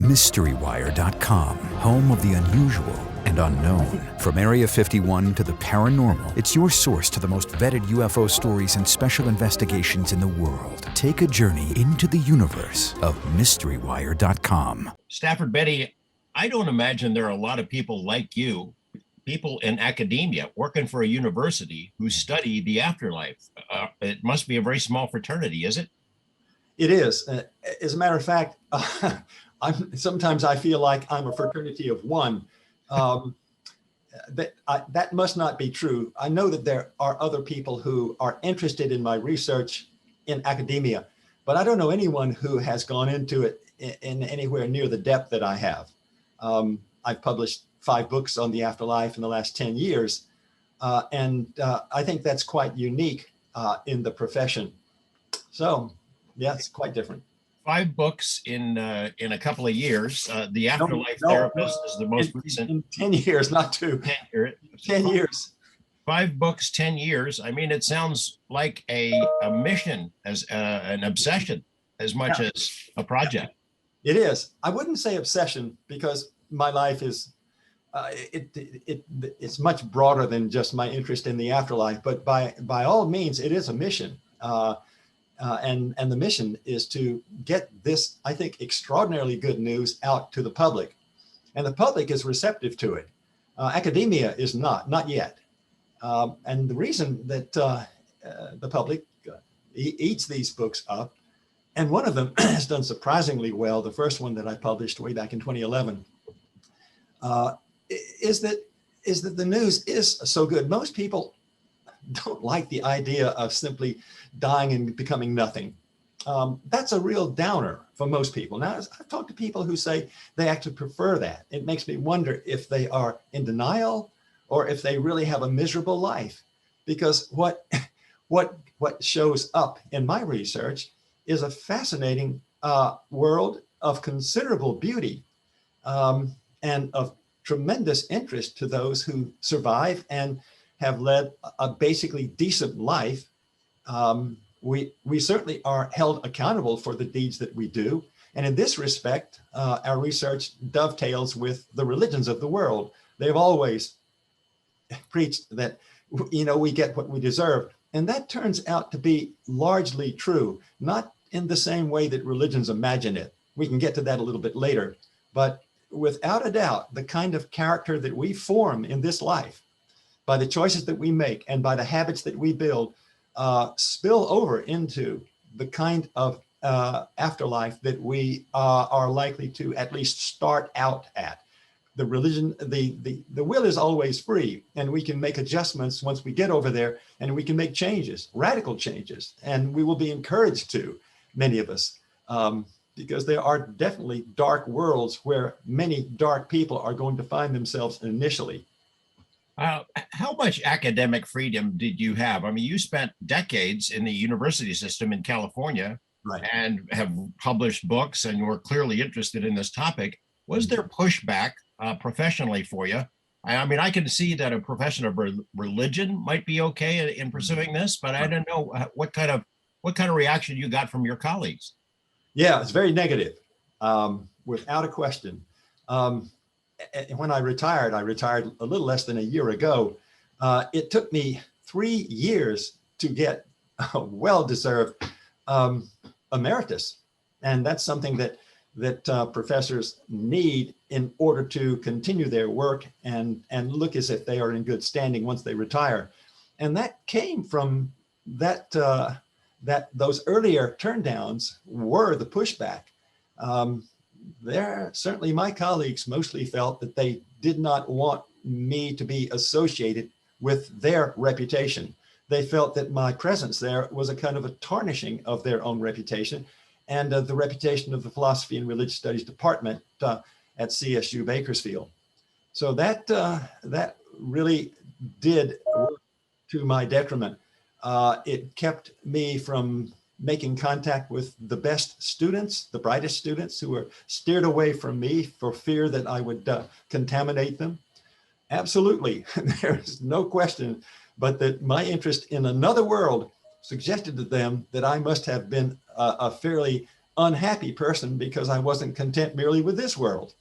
MysteryWire.com, home of the unusual and unknown. From Area 51 to the paranormal, it's your source to the most vetted UFO stories and special investigations in the world. Take a journey into the universe of MysteryWire.com. Stafford Betty, I don't imagine there are a lot of people like you, people in academia working for a university who study the afterlife. It must be a very small fraternity, is it? It is. As a matter of fact, sometimes I feel like I'm a fraternity of one. That must not be true. I know that there are other people who are interested in my research in academia, but I don't know anyone who has gone into it in anywhere near the depth that I have. I've published 5 books on the afterlife in the last 10 years, and I think that's quite unique in the profession. So, yeah, it's quite different. 5 books in a couple of years. The Afterlife Therapist is the most recent. In 10 years, not 2. 10 years. 5 books, 10 years. I mean, it sounds like a mission, as an obsession, as much as a project. It is. I wouldn't say obsession, because my life is it's much broader than just my interest in the afterlife. But by all means, it is a mission. And the mission is to get this, I think, extraordinarily good news out to the public. And the public is receptive to it. Academia is not yet. And the reason that the public eats these books up, and one of them has done surprisingly well, the first one that I published way back in 2011, is that the news is so good. Most people don't like the idea of simply dying and becoming nothing. That's a real downer for most people. Now, I've talked to people who say they actually prefer that. It makes me wonder if they are in denial or if they really have a miserable life. Because what shows up in my research is a fascinating world of considerable beauty and of tremendous interest to those who survive and have led a basically decent life. We certainly are held accountable for the deeds that we do. And in this respect, our research dovetails with the religions of the world. They've always preached that, we get what we deserve. And that turns out to be largely true, not in the same way that religions imagine it. We can get to that a little bit later. But without a doubt, the kind of character that we form in this life, by the choices that we make and by the habits that we build, spill over into the kind of afterlife that we are likely to at least start out at. The religion, the will is always free, and we can make adjustments once we get over there, and we can make changes, radical changes, and we will be encouraged to, many of us, because there are definitely dark worlds where many dark people are going to find themselves initially. How much academic freedom did you have? I mean, you spent decades in the university system in California, right, and have published books, and were clearly interested in this topic. Was there pushback professionally for you? I mean, I can see that a profession of religion might be okay in pursuing this, but I don't know what kind of reaction you got from your colleagues. Yeah, it's very negative, without a question. When I retired a little less than a year ago. It took me 3 years to get a well-deserved emeritus. And that's something that professors need in order to continue their work and look as if they are in good standing once they retire. And that came from that those earlier turndowns were the pushback. Certainly my colleagues mostly felt that they did not want me to be associated with their reputation. They felt that my presence there was a kind of a tarnishing of their own reputation and the reputation of the Philosophy and Religious Studies Department at CSU Bakersfield. So that really did work to my detriment. It kept me from making contact with the best students, the brightest students, who were steered away from me for fear that I would contaminate them. Absolutely, there is no question, but that my interest in another world suggested to them that I must have been a fairly unhappy person because I wasn't content merely with this world.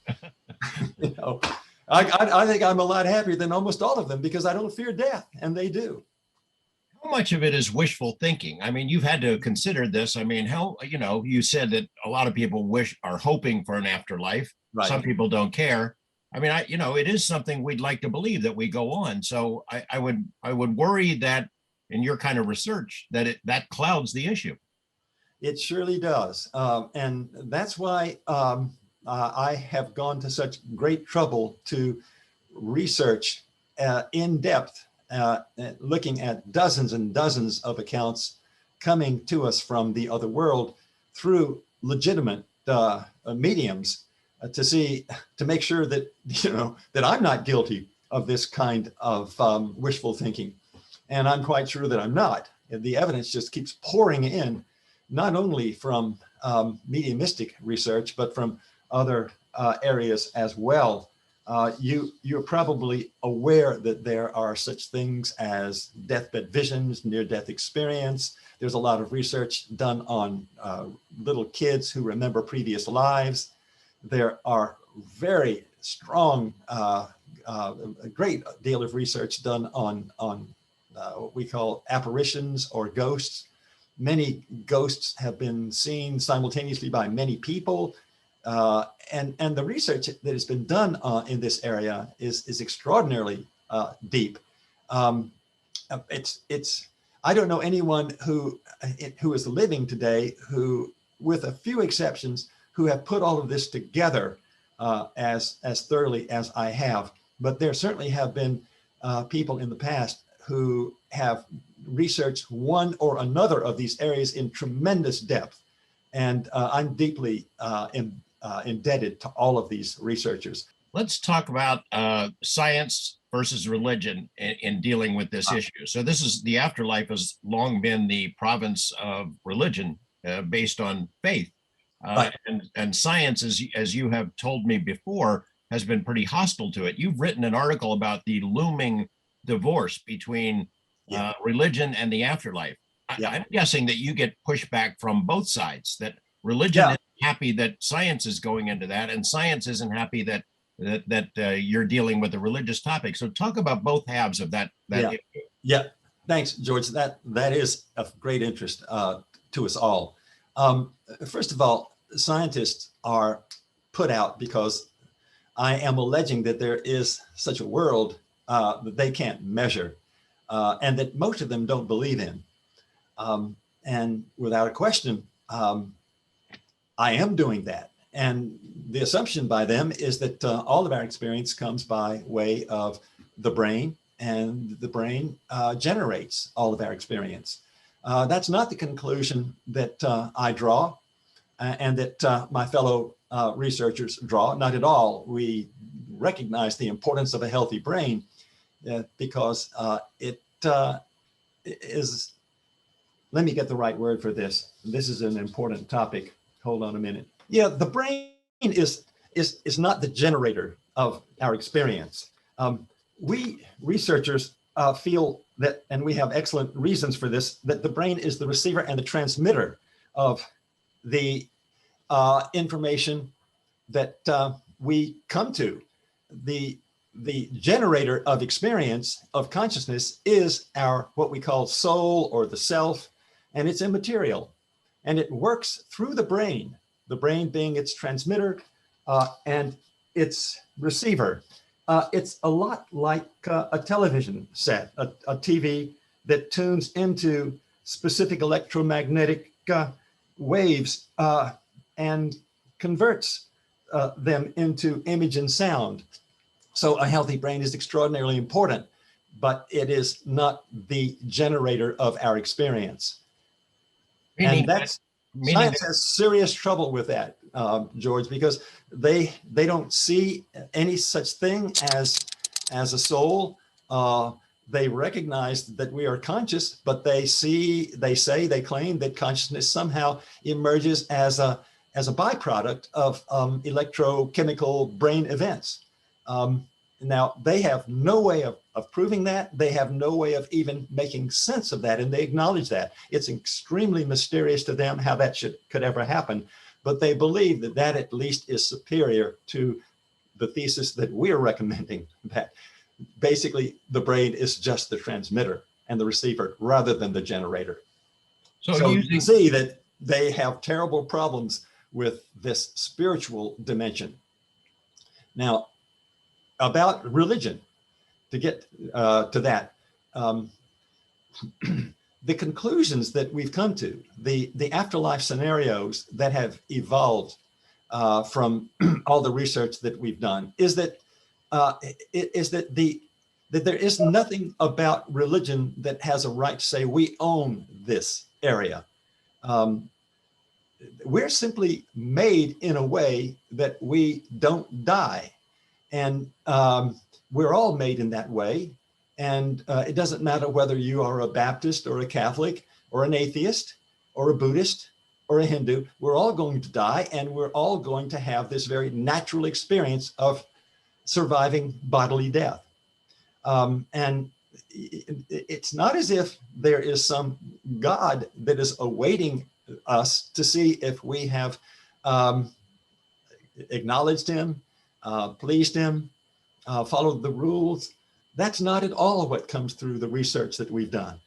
You know, I think I'm a lot happier than almost all of them because I don't fear death, and they do. How much of it is wishful thinking? I mean, you've had to consider this. I mean, how, you know, you said that a lot of people are hoping for an afterlife. Right. Some people don't care. I mean, you know, it is something we'd like to believe that we go on. So I would worry that in your kind of research that clouds the issue. It surely does. And that's why I have gone to such great trouble to research in depth, looking at dozens and dozens of accounts coming to us from the other world through legitimate mediums to make sure that, you know, that I'm not guilty of this kind of wishful thinking. And I'm quite sure that I'm not. The evidence just keeps pouring in, not only from mediumistic research, but from other areas as well. You're probably aware that there are such things as deathbed visions, near-death experience. There's a lot of research done on little kids who remember previous lives. There are very strong, a great deal of research done on what we call apparitions or ghosts. Many ghosts have been seen simultaneously by many people. And the research that has been done in this area is extraordinarily deep. I don't know anyone who is living today who, with a few exceptions, who have put all of this together as thoroughly as I have. But there certainly have been people in the past who have researched one or another of these areas in tremendous depth. And I'm deeply indebted to all of these researchers. Let's talk about science versus religion in dealing with this issue. So the afterlife has long been the province of religion based on faith. Right. And science, as you have told me before, has been pretty hostile to it. You've written an article about the looming divorce between religion and the afterlife. I'm guessing that you get pushback from both sides, that religion is happy that science is going into that, and science isn't happy that you're dealing with a religious topic. So talk about both halves of that issue. Yeah, thanks, George. That is of great interest to us all. First of all, scientists are put out because I am alleging that there is such a world that they can't measure and that most of them don't believe in. And without a question, I am doing that. And the assumption by them is that all of our experience comes by way of the brain, and the brain generates all of our experience. That's not the conclusion that I draw and that my fellow researchers draw, not at all. We recognize the importance of a healthy brain because it is, let me get the right word for this. This is an important topic. Hold on a minute. Yeah, the brain is not the generator of our experience. We researchers feel that, and we have excellent reasons for this, that the brain is the receiver and the transmitter of the information that we come to. The generator of experience, of consciousness, is our, what we call soul or the self, and it's immaterial. And it works through the brain being its transmitter and its receiver. It's a lot like a television set, a TV that tunes into specific electromagnetic waves and converts them into image and sound. So a healthy brain is extraordinarily important, but it is not the generator of our experience. And science has serious trouble with that, George, because they don't see any such thing as a soul. They recognize that we are conscious, but they claim that consciousness somehow emerges as a byproduct of electrochemical brain events. Now, they have no way of proving that. They have no way of even making sense of that, and they acknowledge that. It's extremely mysterious to them how that could ever happen. but they believe that that at least is superior to the thesis that we're recommending, that basically the brain is just the transmitter and the receiver rather than the generator. So you can see that they have terrible problems with this spiritual dimension. Now, about religion, to get to that, the conclusions that we've come to, the afterlife scenarios that have evolved from all the research that we've done, is that that there is nothing about religion that has a right to say we own this area. We're simply made in a way that we don't die, and we're all made in that way. And it doesn't matter whether you are a Baptist or a Catholic or an atheist or a Buddhist or a Hindu. We're all going to die, and we're all going to have this very natural experience of surviving bodily death. And it's not as if there is some God that is awaiting us to see if we have acknowledged him, pleased him, followed the rules. That's not at all what comes through the research that we've done.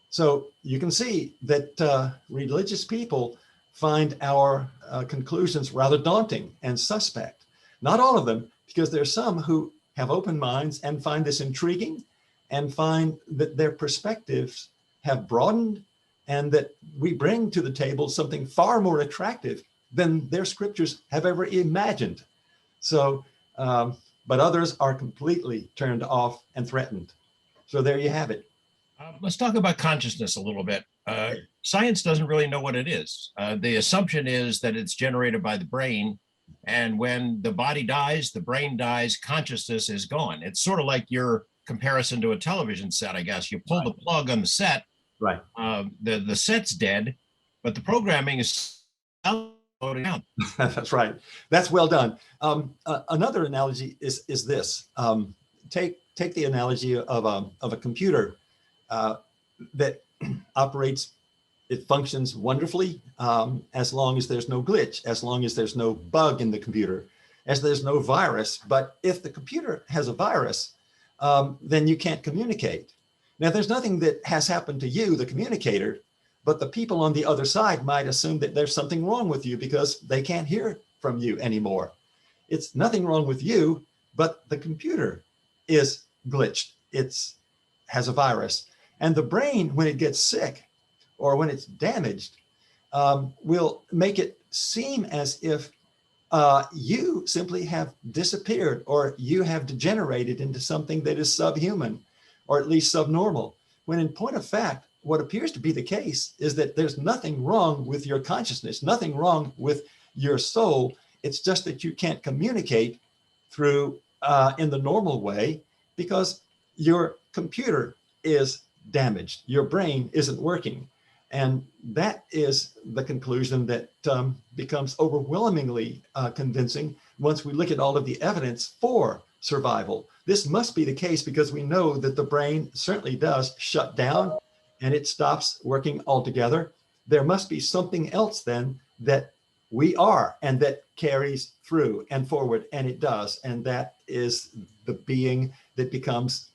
So you can see that religious people find our conclusions rather daunting and suspect. Not all of them, because there are some who have open minds and find this intriguing and find that their perspectives have broadened and that we bring to the table something far more attractive than their scriptures have ever imagined. So, but others are completely turned off and threatened. So there you have it. Let's talk about consciousness a little bit. Science doesn't really know what it is. The assumption is that it's generated by the brain, and when the body dies, the brain dies, consciousness is gone. It's sort of like your comparison to a television set, I guess. You pull the plug on the set, right? The set's dead, but the programming is loading out. That's right. That's well done. Another analogy is this. Take the analogy of a computer that operates. It functions wonderfully as long as there's no glitch, as long as there's no bug in the computer, as there's no virus. But if the computer has a virus, then you can't communicate. Now, there's nothing that has happened to you, the communicator, but the people on the other side might assume that there's something wrong with you because they can't hear from you anymore. It's nothing wrong with you, but the computer is glitched. It has a virus. And the brain, when it gets sick or when it's damaged, will make it seem as if you simply have disappeared or you have degenerated into something that is subhuman or at least subnormal, when in point of fact, what appears to be the case is that there's nothing wrong with your consciousness, nothing wrong with your soul. It's just that you can't communicate through in the normal way because your computer is damaged. Your brain isn't working. And that is the conclusion that becomes overwhelmingly convincing once we look at all of the evidence for survival. This must be the case because we know that the brain certainly does shut down and it stops working altogether. There must be something else then that we are and that carries through and forward, and it does. And that is the being that becomes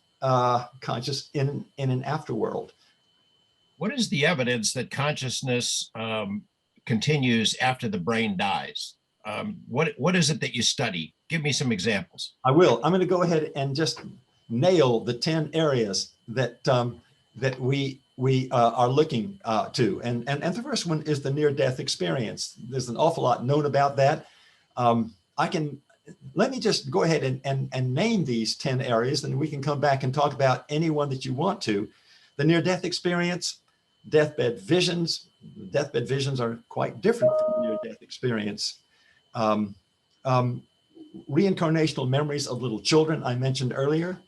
conscious in an afterworld. What is the evidence that consciousness continues after the brain dies? What is it that you study? Give me some examples. I will. I'm going to go ahead and just nail the 10 areas that that we are looking to. And the first one is the near-death experience. There's an awful lot known about that. Let me just go ahead and name these 10 areas, and we can come back and talk about any one that you want to. The near-death experience, deathbed visions. Deathbed visions are quite different from the near-death experience. Reincarnational memories of little children, I mentioned earlier.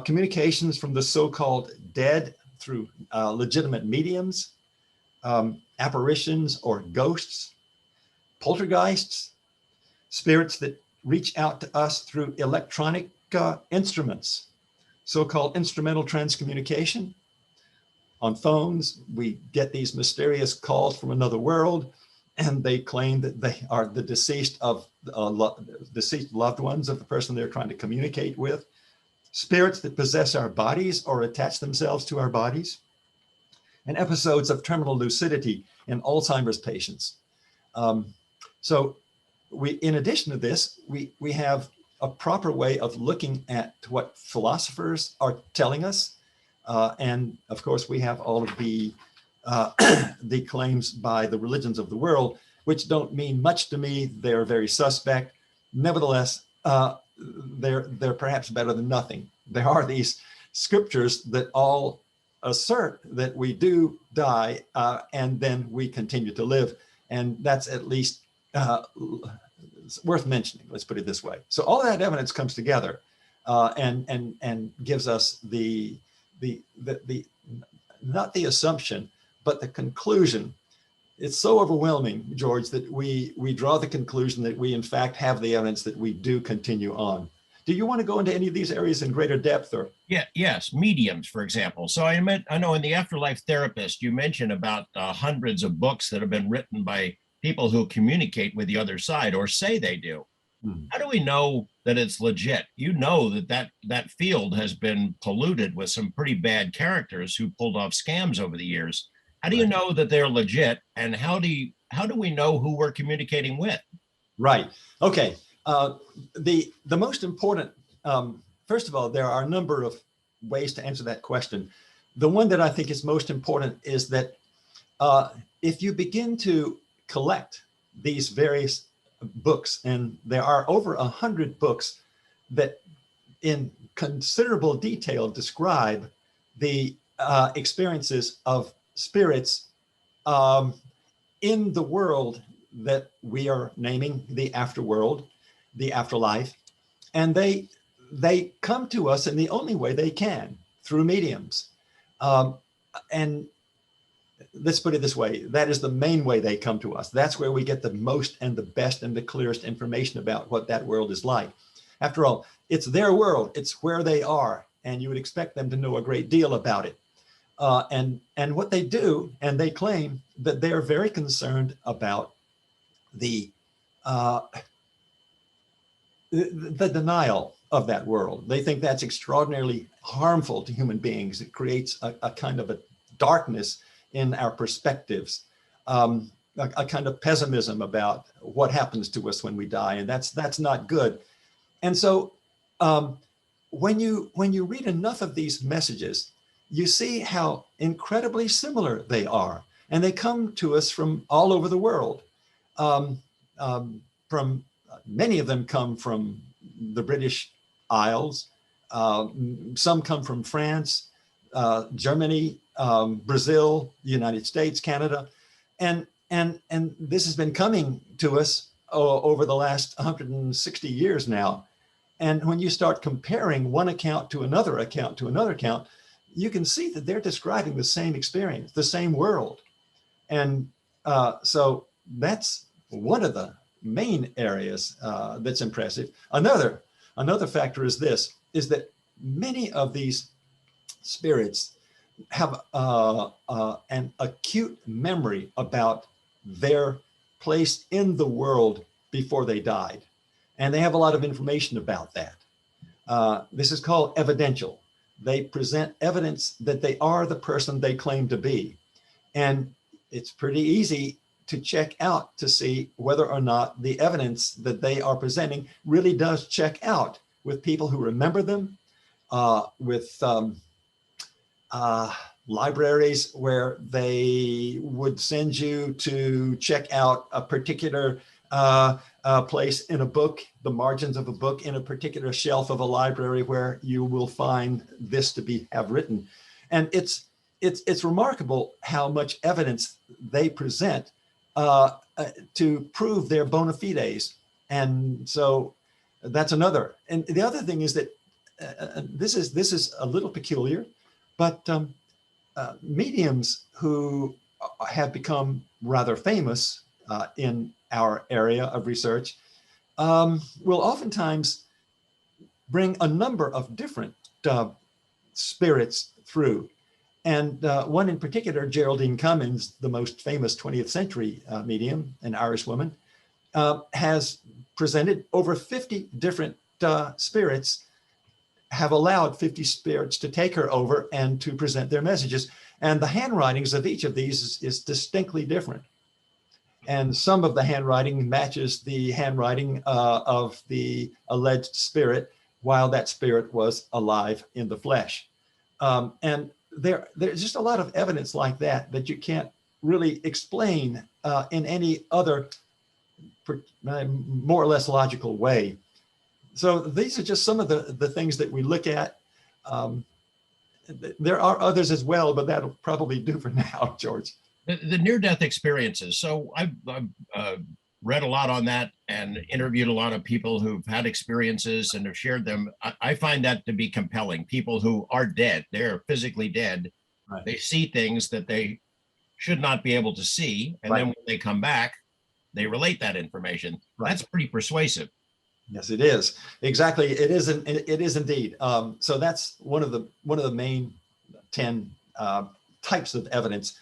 Communications from the so-called dead through legitimate mediums, apparitions or ghosts, poltergeists, spirits that reach out to us through electronic instruments, so-called instrumental transcommunication. On phones, we get these mysterious calls from another world, and they claim that they are the deceased loved ones of the person they're trying to communicate with. Spirits that possess our bodies or attach themselves to our bodies, and episodes of terminal lucidity in Alzheimer's patients. So in addition to this, we have a proper way of looking at what philosophers are telling us. And of course, we have all of the the claims by the religions of the world, which don't mean much to me. They're very suspect. Nevertheless, they're perhaps better than nothing. There are these scriptures that all assert that we do die and then we continue to live. And that's at least worth mentioning, let's put it this way. So all that evidence comes together and gives us the not the assumption, but the conclusion. It's so overwhelming, George, that we draw the conclusion that we in fact have the evidence that we do continue on. Do you want to go into any of these areas in greater depth, or? Yes, mediums, for example. So I know in the Afterlife Therapist, you mentioned about hundreds of books that have been written by people who communicate with the other side or say they do. How do we know that it's legit? You know that field has been polluted with some pretty bad characters who pulled off scams over the years. How do you know that they're legit, and how do we know who we're communicating with? Right. Okay. The most important, first of all, there are a number of ways to answer that question. The one that I think is most important is that if you begin to collect these various books, and there are over 100 books that in considerable detail describe the experiences of spirits in the world that we are naming the afterworld, the afterlife, and they come to us in the only way they can, through mediums. And let's put it this way, that is the main way they come to us. That's where we get the most and the best and the clearest information about what that world is like. After all, it's their world, it's where they are, and you would expect them to know a great deal about it. And what they do, and they claim that they are very concerned about the denial of that world. They think that's extraordinarily harmful to human beings. It creates a kind of a darkness in our perspectives, a kind of pessimism about what happens to us when we die, and that's not good. And so when you read enough of these messages, you see how incredibly similar they are, and they come to us from all over the world. From many of them come from the British Isles, some come from France, Germany, Brazil, the United States, Canada, and this has been coming to us over the last 160 years now. And when you start comparing one account to another account to another account, you can see that they're describing the same experience, the same world. And so that's one of the main areas that's impressive. Another factor is that many of these spirits have an acute memory about their place in the world before they died. And they have a lot of information about that. This is called evidential. They present evidence that they are the person they claim to be. And it's pretty easy to check out to see whether or not the evidence that they are presenting really does check out with people who remember them, with libraries where they would send you to check out a particular place in a book, the margins of a book in a particular shelf of a library where you will find this to have written. And it's remarkable how much evidence they present to prove their bona fides. And so that's another. And the other thing is that this is a little peculiar, but mediums who have become rather famous in our area of research will oftentimes bring a number of different spirits through. And one in particular, Geraldine Cummins, the most famous 20th century medium, an Irish woman, has presented over 50 different spirits, have allowed 50 spirits to take her over and to present their messages. And the handwritings of each of these is distinctly different. And some of the handwriting matches the handwriting of the alleged spirit while that spirit was alive in the flesh. And there's just a lot of evidence like that you can't really explain in any other more or less logical way. So these are just some of the things that we look at. There are others as well, but that'll probably do for now, George. The near-death experiences. So I've read a lot on that and interviewed a lot of people who've had experiences and have shared them. I find that to be compelling. People who are dead, they're physically dead. Right. They see things that they should not be able to see. And Right. then when they come back, they relate that information. Right. That's pretty persuasive. Yes, it is. Exactly. It is. It is indeed. So that's one of the main 10 types of evidence.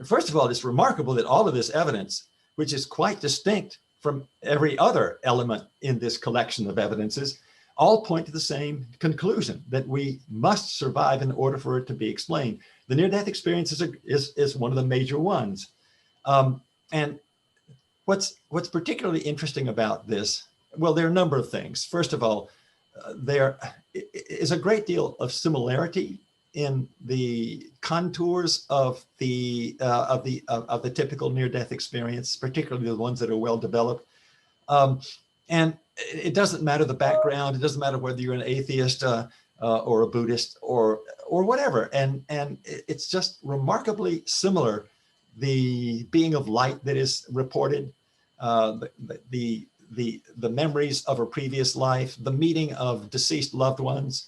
First of all, it's remarkable that all of this evidence, which is quite distinct from every other element in this collection of evidences, all point to the same conclusion, that we must survive in order for it to be explained. The near-death experience is one of the major ones. And what's particularly interesting about this, well, there are a number of things. First of all, there is a great deal of similarity in the contours of the typical near-death experience, particularly the ones that are well developed. And it doesn't matter the background. It doesn't matter whether you're an atheist or a Buddhist or whatever. And it's just remarkably similar. The being of light that is reported, the memories of a previous life, the meeting of deceased loved ones,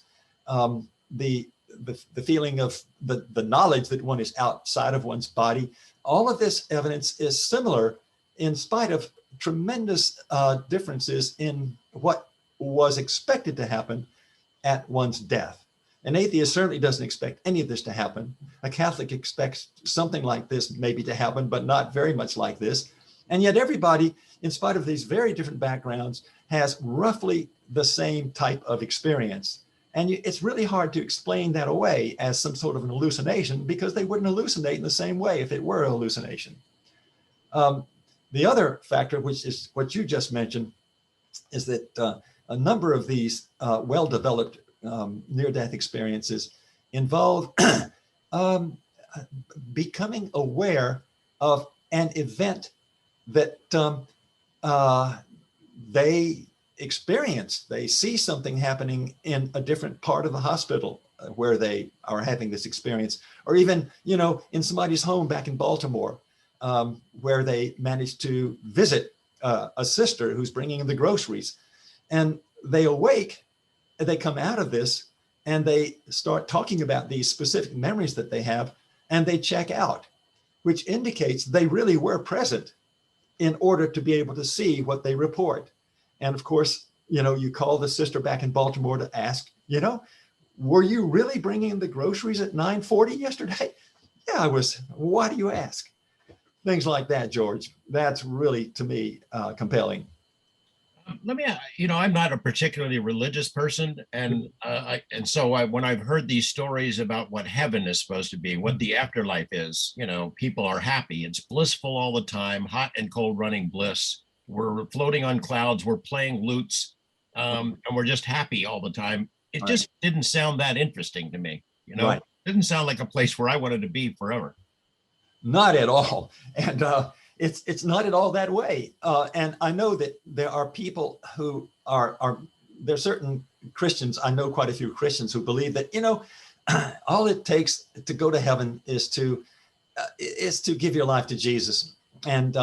the feeling of the knowledge that one is outside of one's body. All of this evidence is similar in spite of tremendous differences in what was expected to happen at one's death. An atheist certainly doesn't expect any of this to happen. A Catholic expects something like this maybe to happen, but not very much like this. And yet everybody, in spite of these very different backgrounds, has roughly the same type of experience. And it's really hard to explain that away as some sort of an hallucination, because they wouldn't hallucinate in the same way if it were a hallucination. The other factor, which is what you just mentioned, is that a number of these well-developed near-death experiences involve becoming aware of an event that they experience. They see something happening in a different part of the hospital where they are having this experience, or even, in somebody's home back in Baltimore, where they managed to visit a sister who's bringing in the groceries, and they awake, and they come out of this, and they start talking about these specific memories that they have, and they check out, which indicates they really were present in order to be able to see what they report. And of course, you call the sister back in Baltimore to ask, were you really bringing in the groceries at 9:40 yesterday? Yeah, I was. Why do you ask? Things like that, George. That's really, to me, compelling. Let me, I'm not a particularly religious person, and so when I've heard these stories about what heaven is supposed to be, what the afterlife is, people are happy. It's blissful all the time, hot and cold running bliss. We're floating on clouds. We're playing lutes, and we're just happy all the time. It just didn't sound that interesting to me. Right. It didn't sound like a place where I wanted to be forever. Not at all. And it's not at all that way. And I know that there are people who there are certain Christians, I know quite a few Christians who believe that, all it takes to go to heaven is to give your life to Jesus, and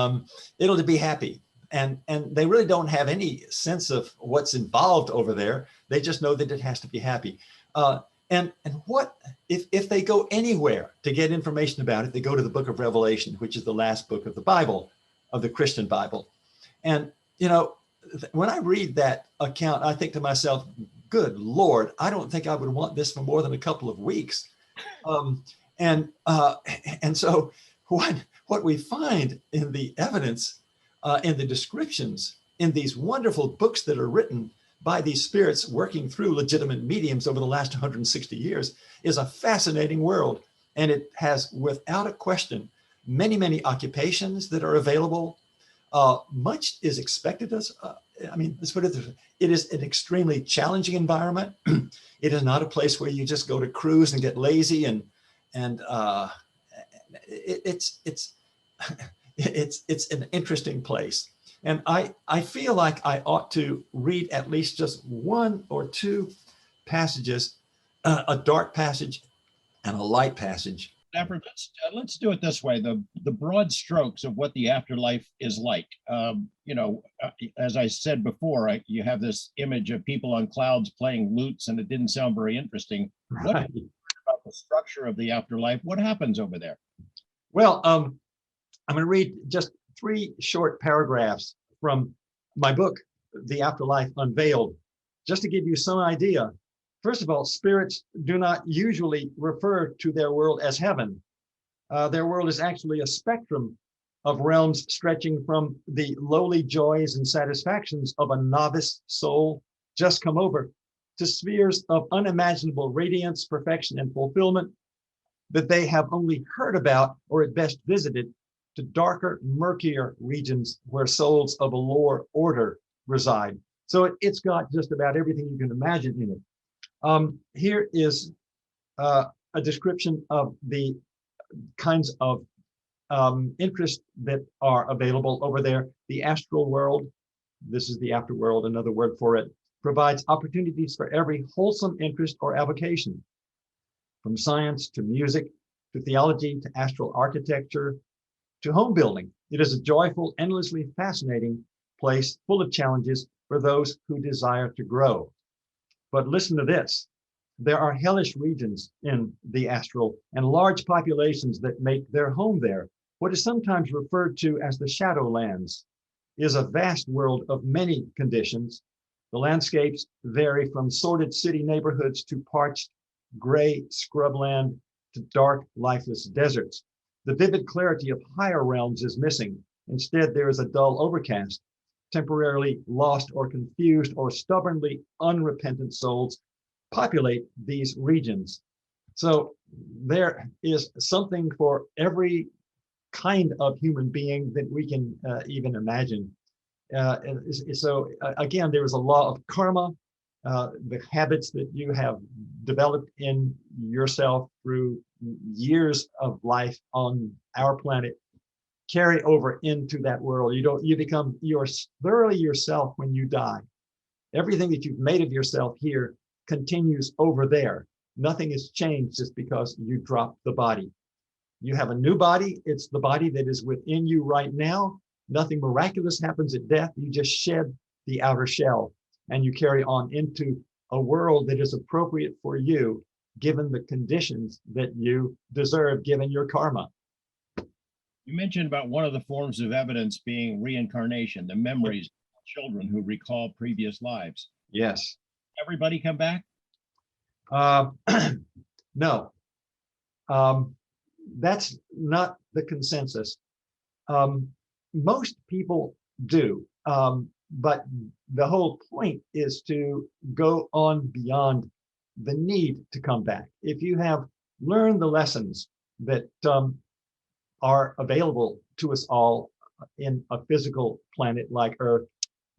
it'll to be happy. And they really don't have any sense of what's involved over there. They just know that it has to be happy. And what if they go anywhere to get information about it, they go to the book of Revelation, which is the last book of the Bible, of the Christian Bible. And, when I read that account, I think to myself, good Lord, I don't think I would want this for more than a couple of weeks. And so what we find in the evidence, in the descriptions, in these wonderful books that are written by these spirits working through legitimate mediums over the last 160 years is a fascinating world. And it has, without a question, many, many occupations that are available. Much is expected us. I mean, let's put it this way. It is an extremely challenging environment. It is not a place where you just go to cruise and get lazy and it's it's an interesting place. And I feel like I ought to read at least just one or two passages, a dark passage and a light passage. Stafford, let's do it this way. The broad strokes of what the afterlife is like. As I said before, you have this image of people on clouds playing lutes, and it didn't sound very interesting. What Right. about the structure of the afterlife? What happens over there? Well, I'm going to read just 3 short paragraphs from my book, The Afterlife Unveiled, just to give you some idea. First of all, spirits do not usually refer to their world as heaven. Their world is actually a spectrum of realms stretching from the lowly joys and satisfactions of a novice soul just come over to spheres of unimaginable radiance, perfection, and fulfillment that they have only heard about or at best visited, to darker, murkier regions where souls of a lower order reside. So it's got just about everything you can imagine in it. Here is a description of the kinds of interests that are available over there. The astral world, this is the afterworld, another word for it, provides opportunities for every wholesome interest or avocation, from science to music, to theology, to astral architecture, to home building. It is a joyful, endlessly fascinating place full of challenges for those who desire to grow. But listen to this. There are hellish regions in the astral and large populations that make their home there. What is sometimes referred to as the Shadowlands is a vast world of many conditions. The landscapes vary from sordid city neighborhoods to parched, gray scrubland to dark, lifeless deserts. The vivid clarity of higher realms is missing. Instead, there is a dull overcast. Temporarily lost or confused or stubbornly unrepentant souls populate these regions. So there is something for every kind of human being that we can even imagine. Again, there is a law of karma. The habits that you have developed in yourself through years of life on our planet carry over into that world. You become thoroughly yourself when you die. Everything that you've made of yourself here continues over there. Nothing has changed just because you dropped the body. You have a new body. It's the body that is within you right now. Nothing miraculous happens at death. You just shed the outer shell and you carry on into a world that is appropriate for you, given the conditions that you deserve, given your karma. You mentioned about one of the forms of evidence being reincarnation, the memories of children who recall previous lives. Yes. Everybody come back? No. That's not the consensus. Most people do. But the whole point is to go on beyond the need to come back. If you have learned the lessons that are available to us all in a physical planet like Earth,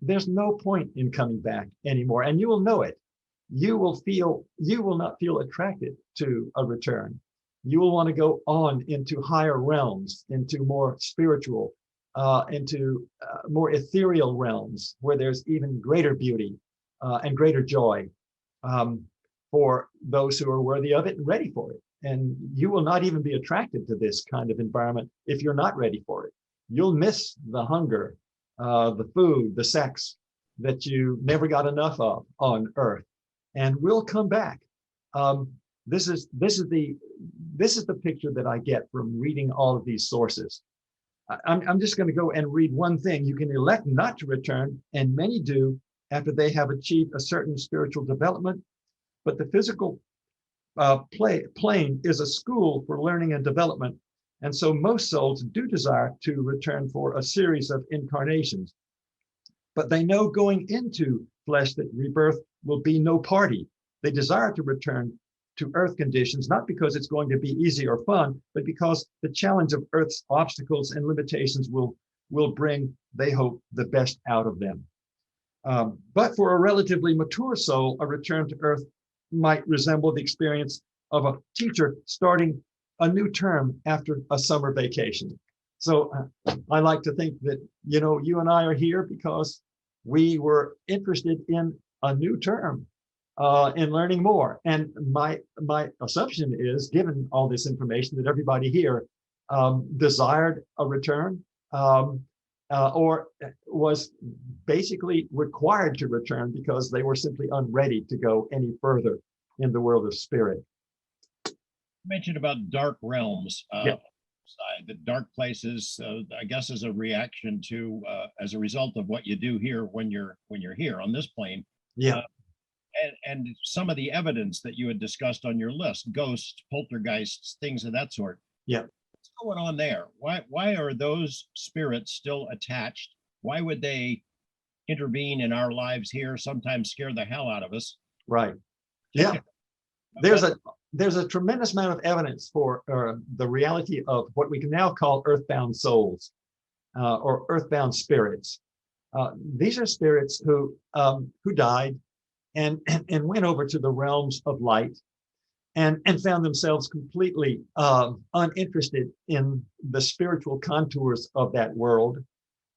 there's no point in coming back anymore. And you will know it. You will not feel attracted to a return. You will want to go on into higher realms, into more spiritual, into more ethereal realms where there's even greater beauty and greater joy for those who are worthy of it and ready for it. And you will not even be attracted to this kind of environment if you're not ready for it. You'll miss the hunger, the food, the sex that you never got enough of on Earth, and we'll come back. This is the picture that I get from reading all of these sources. I'm just going to go and read one thing. You can elect not to return, and many do after they have achieved a certain spiritual development. But the physical plane is a school for learning and development. And so most souls do desire to return for a series of incarnations. But they know going into flesh that rebirth will be no party. They desire to return to earth conditions, not because it's going to be easy or fun, but because the challenge of earth's obstacles and limitations will bring, they hope, the best out of them. But for a relatively mature soul, a return to earth might resemble the experience of a teacher starting a new term after a summer vacation. So I like to think that, you and I are here because we were interested in a new term, in learning more. And my assumption is, given all this information, that everybody here desired a return, or was basically required to return because they were simply unready to go any further in the world of spirit. You mentioned about dark realms. Yep. The dark places, I guess, as a reaction to, as a result of what you do here when you're here on this plane. Yeah. And some of the evidence that you had discussed on your list, ghosts, poltergeists, things of that sort. Yeah. What's going on there? Why are those spirits still attached? Why would they intervene in our lives here, sometimes scare the hell out of us? Right. Yeah. There's a tremendous amount of evidence for the reality of what we can now call earthbound souls, or earthbound spirits. These are spirits who died and went over to the realms of light and found themselves completely uninterested in the spiritual contours of that world,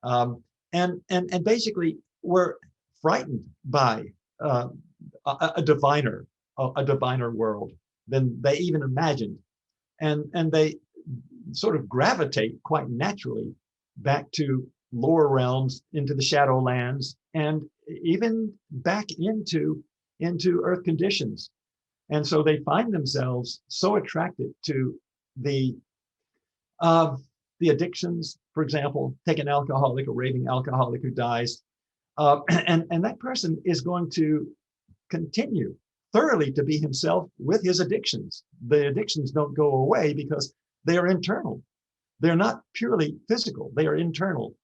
and basically were frightened by a diviner world than they even imagined, and they sort of gravitate quite naturally back to lower realms, into the shadow lands, and even back into earth conditions. And so they find themselves so attracted to the addictions. For example, take an alcoholic, a raving alcoholic who dies, and that person is going to continue thoroughly to be himself with his addictions. The addictions don't go away because they are internal. They're not purely physical, they are internal.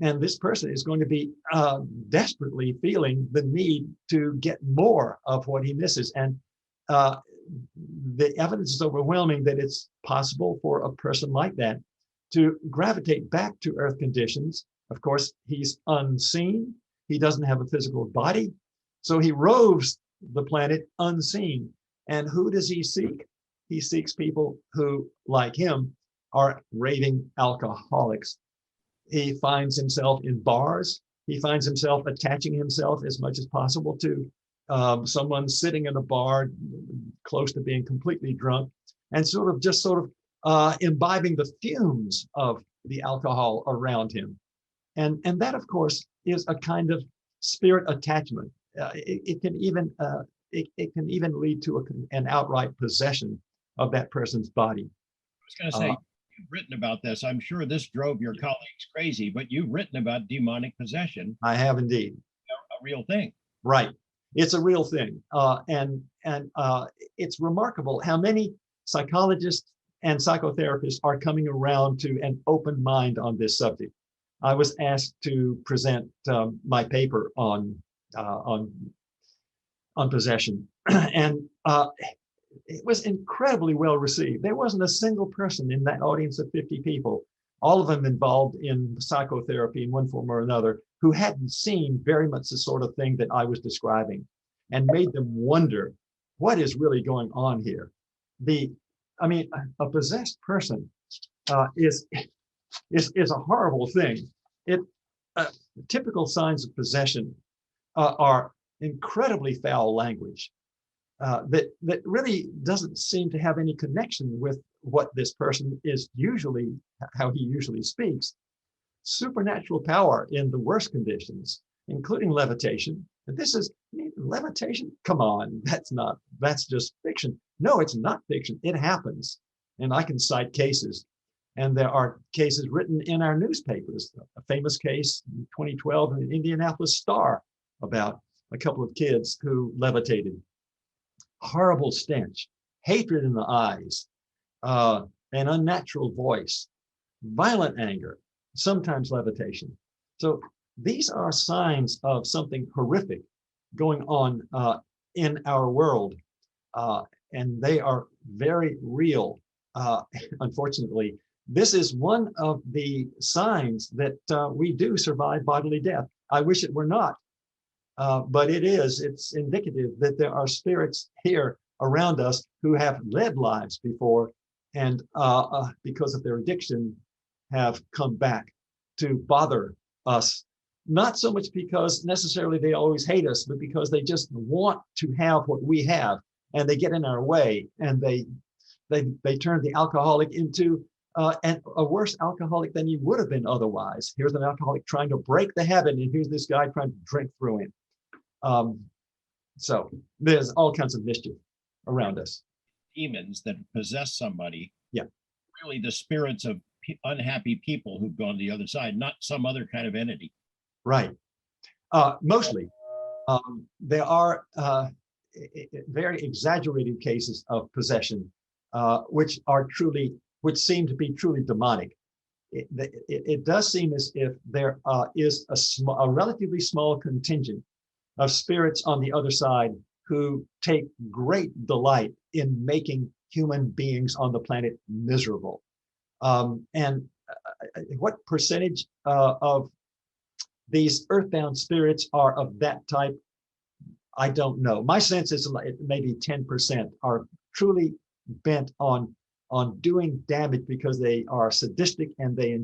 And this person is going to be desperately feeling the need to get more of what he misses. And the evidence is overwhelming that it's possible for a person like that to gravitate back to earth conditions. Of course, he's unseen. He doesn't have a physical body. So he roves the planet unseen. And who does he seek? He seeks people who, like him, are raving alcoholics. He finds himself in bars. He finds himself attaching himself as much as possible to someone sitting in a bar close to being completely drunk, and sort of imbibing the fumes of the alcohol around him. And that, of course, is a kind of spirit attachment. It can even lead to an outright possession of that person's body. I was going to say, you've written about this. I'm sure this drove your colleagues crazy, but you've written about demonic possession. I have indeed. A real thing. Right. It's a real thing. And it's remarkable how many psychologists and psychotherapists are coming around to an open mind on this subject. I was asked to present my paper on possession, and it was incredibly well received. There wasn't a single person in that audience of 50 people, all of them involved in psychotherapy in one form or another, who hadn't seen very much the sort of thing that I was describing, and made them wonder what is really going on here. A possessed person is a horrible thing. Typical signs of possession are incredibly foul language that really doesn't seem to have any connection with what this person is usually, how he usually speaks. Supernatural power in the worst conditions, including levitation. And this is levitation. Come on, that's just fiction. No, it's not fiction. It happens. And I can cite cases. And there are cases written in our newspapers. A famous case in 2012 in the Indianapolis Star about a couple of kids who levitated. Horrible stench. hatred in the eyes, an unnatural voice, violent anger, sometimes levitation. So these are signs of something horrific going on in our world, and they are very real. Unfortunately, this is one of the signs that we do survive bodily death. I wish it were not, but it is. It's indicative that there are spirits here around us who have led lives before, and because of their addiction, have come back to bother us. Not so much because necessarily they always hate us, but because they just want to have what we have, and they get in our way, and they turn the alcoholic into a worse alcoholic than he would have been otherwise. Here's an alcoholic trying to break the habit, and here's this guy trying to drink through him. So there's all kinds of mischief around us. Demons that possess somebody. Yeah. Really the spirits of unhappy people who've gone to the other side, not some other kind of entity. Right. Mostly. There are very exaggerated cases of possession, which seem to be truly demonic. It does seem as if there is a relatively small contingent of spirits on the other side who take great delight in making human beings on the planet miserable. And what percentage of these earthbound spirits are of that type, I don't know. My sense is maybe 10% are truly bent on doing damage because they are sadistic and they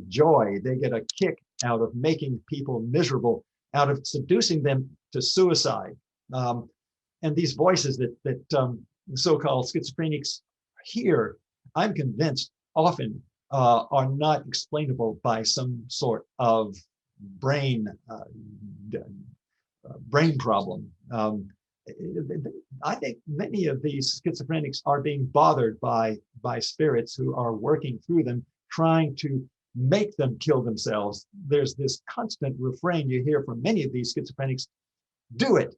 get a kick out of making people miserable, out of seducing them to suicide. And these voices that so-called schizophrenics hear, I'm convinced often are not explainable by some sort of brain problem. I think many of these schizophrenics are being bothered by spirits who are working through them, trying to make them kill themselves. There's this constant refrain you hear from many of these schizophrenics: do it.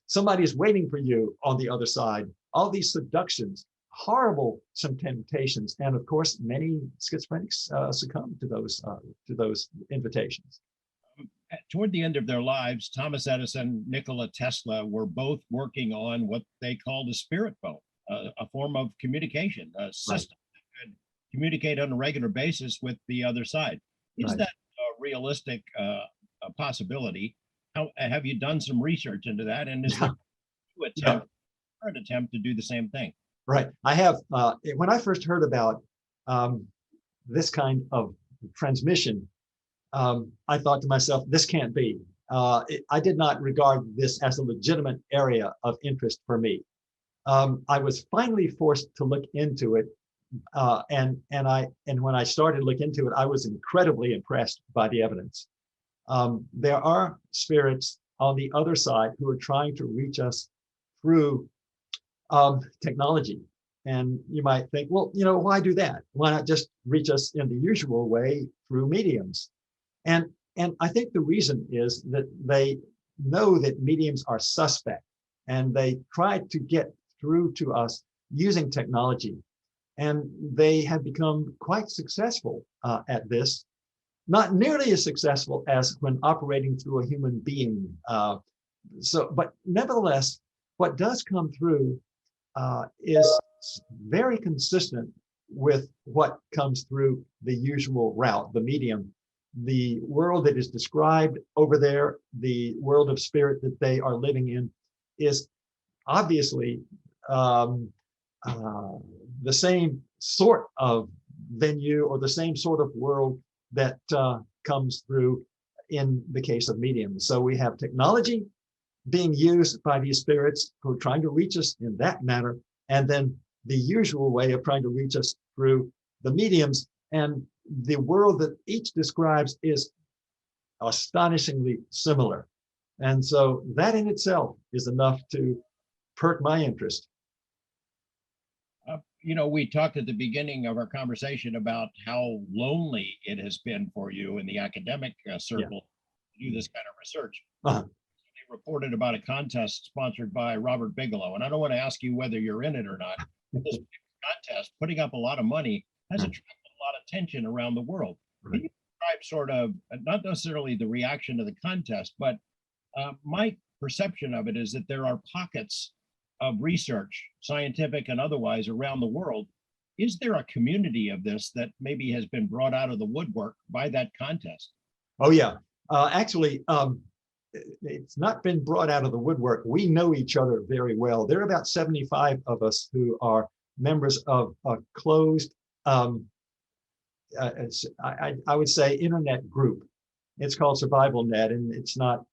Somebody's waiting for you on the other side. All these seductions, horrible some temptations, and of course, many schizophrenics succumb to those invitations. Toward the end of their lives, Thomas Edison, Nikola Tesla were both working on what they called a spirit phone, a form of communication, a system that could communicate on a regular basis with the other side. Is that a realistic possibility? How have you done some research into that? And is there an attempt to do the same thing? Right. I have. When I first heard about this kind of transmission, I thought to myself, this can't be. I did not regard this as a legitimate area of interest for me. I was finally forced to look into it, and when I started to look into it, I was incredibly impressed by the evidence. There are spirits on the other side who are trying to reach us through technology. And you might think, well, why do that? Why not just reach us in the usual way through mediums? And I think the reason is that they know that mediums are suspect, and they try to get through to us using technology. And they have become quite successful at this. Not nearly as successful as when operating through a human being. But nevertheless, what does come through is very consistent with what comes through the usual route, the medium. The world that is described over there, the world of spirit that they are living in, is obviously the same sort of venue or the same sort of world that comes through in the case of mediums. So we have technology being used by these spirits who are trying to reach us in that manner, and then the usual way of trying to reach us through the mediums. And the world that each describes is astonishingly similar. And so that in itself is enough to perk my interest. We talked at the beginning of our conversation about how lonely it has been for you in the academic circle to do this kind of research. reported about a contest sponsored by Robert Bigelow, and I don't want to ask you whether you're in it or not. This contest, putting up a lot of money, has attracted a lot of attention around the world. Can you describe sort of, not necessarily the reaction to the contest, but my perception of it is that there are pockets of research, scientific and otherwise, around the world. Is there a community of this that maybe has been brought out of the woodwork by that contest? Oh, yeah. Actually, it's not been brought out of the woodwork. We know each other very well. There are about 75 of us who are members of a closed, I would say, internet group. It's called Survival Net, and it's not,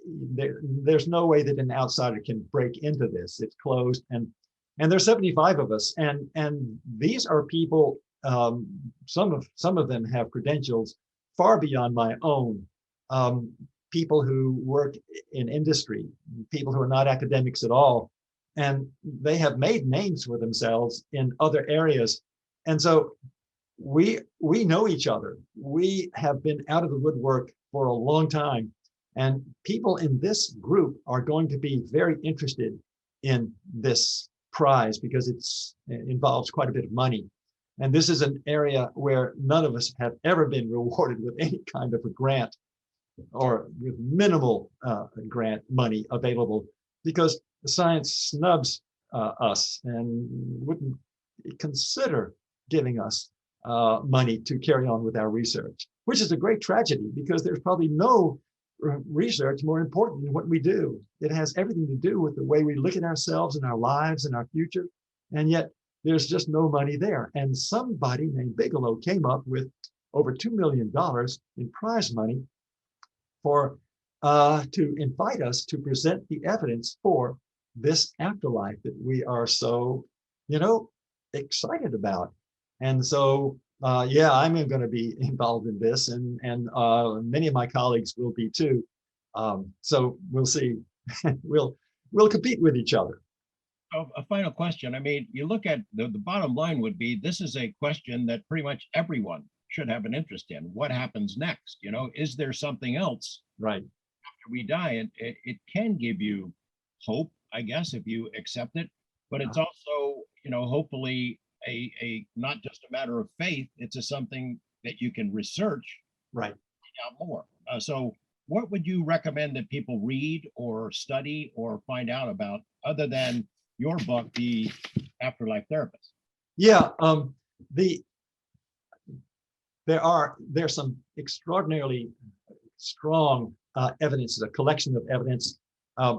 there's no way that an outsider can break into this. It's closed, and there's 75 of us, and these are people. Some of them have credentials far beyond my own. People who work in industry, people who are not academics at all, and they have made names for themselves in other areas. And so we know each other. We have been out of the woodwork for a long time, and people in this group are going to be very interested in this prize because it involves quite a bit of money. And this is an area where none of us have ever been rewarded with any kind of a grant, or with minimal grant money available, because the science snubs us and wouldn't consider giving us money to carry on with our research, which is a great tragedy because there's probably no research more important than what we do. It has everything to do with the way we look at ourselves and our lives and our future, and yet there's just no money there. And somebody named Bigelow came up with over $2 million in prize money for to invite us to present the evidence for this afterlife that we are so, excited about. And so, yeah, I'm going to be involved in this, and many of my colleagues will be too. So we'll see. we'll compete with each other. A final question. I mean, you look at the bottom line would be, this is a question that pretty much everyone should have an interest in. What happens next? Is there something else? Right. After we die, it can give you hope, I guess, if you accept it, but it's also, hopefully a not just a matter of faith. It's something that you can research, right, find out more. So what would you recommend that people read or study or find out about, other than your book, The Afterlife Therapist? Yeah, there's some extraordinarily strong evidence, a collection of evidence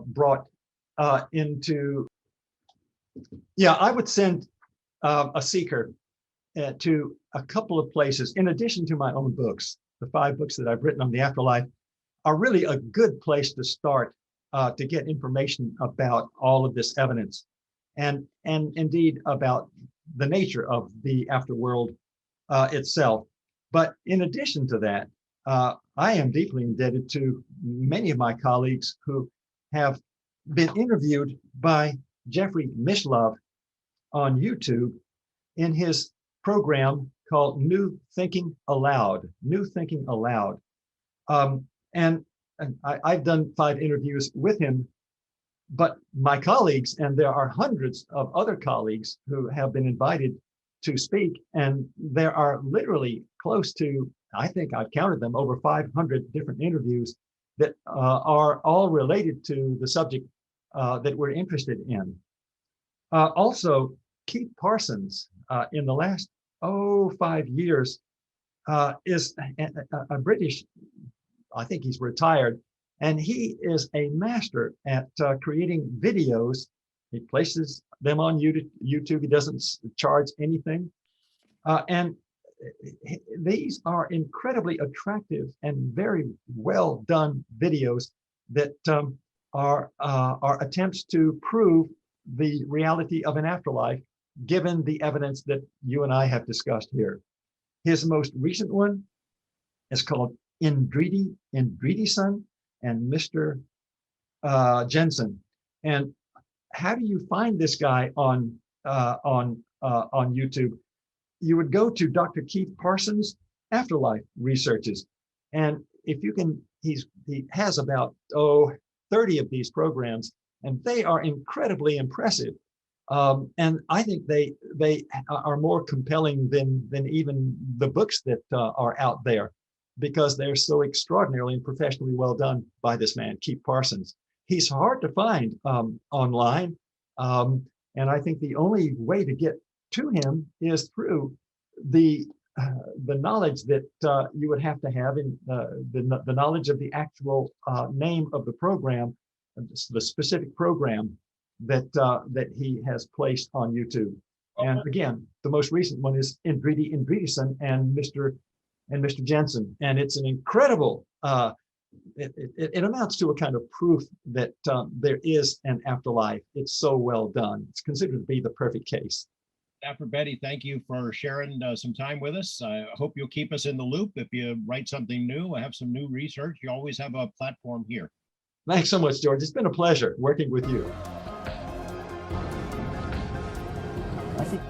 brought into. Yeah, I would send a seeker to a couple of places, in addition to my own books. The 5 books that I've written on the afterlife are really a good place to start to get information about all of this evidence, and indeed about the nature of the afterworld itself. But in addition to that, I am deeply indebted to many of my colleagues who have been interviewed by Jeffrey Mishlove on YouTube in his program called New Thinking Aloud. New Thinking Aloud. And I've done 5 interviews with him, but my colleagues, and there are hundreds of other colleagues who have been invited to speak, and there are literally close to, I think I've counted them, over 500 different interviews that are all related to the subject that we're interested in. Also, Keith Parsons, in the last 5 years, is a British, I think he's retired, and he is a master at creating videos. He places them on YouTube. He doesn't charge anything. And these are incredibly attractive and very well done videos that are attempts to prove the reality of an afterlife, given the evidence that you and I have discussed here. His most recent one is called Indridi-san and Mr. Jensen. And how do you find this guy on YouTube? You would go to Dr. Keith Parsons' Afterlife Researches, and if you can, he has about 30 of these programs, and they are incredibly impressive. And I think they are more compelling than even the books that are out there, because they're so extraordinarily and professionally well done by this man, Keith Parsons. He's hard to find online, and I think the only way to get to him is through the knowledge that you would have to have in the knowledge of the actual name of the program, the specific program that he has placed on YouTube. And again, the most recent one is Indridi Indridason and Mr. Jensen, and it's an incredible. It amounts to a kind of proof that there is an afterlife. It's so well done. It's considered to be the perfect case. Stafford Betty, thank you for sharing some time with us. I hope you'll keep us in the loop. If you write something new, have some new research, you always have a platform here. Thanks so much, George. It's been a pleasure working with you. I think